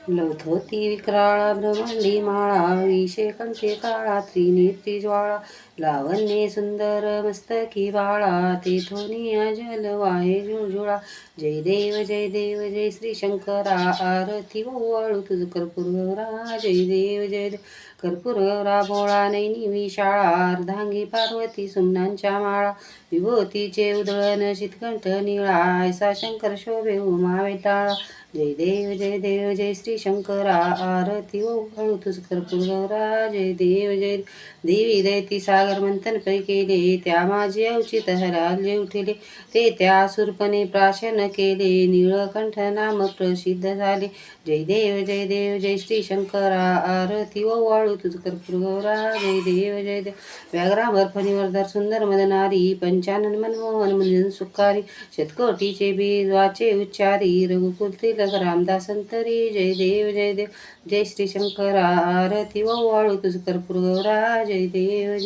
लौथोती विक्राळा ब्रह्मांडी माळा, विषे कंठे काळा त्रिनेत्री ज्वाळा, लावण्ये सुंदर मस्तकी बाळा, तेथोनी जल वाहे जुळजुळा. जय देव जय देव जय श्री शंकरा, आरती ओवाळू तुझ कर्पूर गौरा. जय देव जय देव कर्पूर गौरा भोळा, नैनी विशाळा, अर्धांगी पार्वती सुमनांच्या माळा, विभूतीचे उधळण शीतकंठ निळा, ऐसा शंकर शोभे उमा वेताळा. जय देव जय श्री शंकरा, आरती ओवाळू तुझ कर्पूर गौरा. जय देव जय देव. देवी दैती सागर मंथन पै केले, त्या माझे अवचित हराले उठले, ते त्या सुरपणे प्राशन केले, नीळकंठ नाम प्रसिद्ध झाले. जय देव जय श्री शंकरा, आरती ओवाळू तुझ कर्पूर गौरा. जय देव व्याघ्रावर फणीवर सुंदर मदनारी, पंचानन मनमोहन मंजन सुखारी, शतकोटीचे बीज वाचे उच्चारी, रघुकुल तिलक रामदास अंतरी. जय देव जय श्री शंकरा, आरती ओवाळू तुझ कर्पूर गौरा. जय देव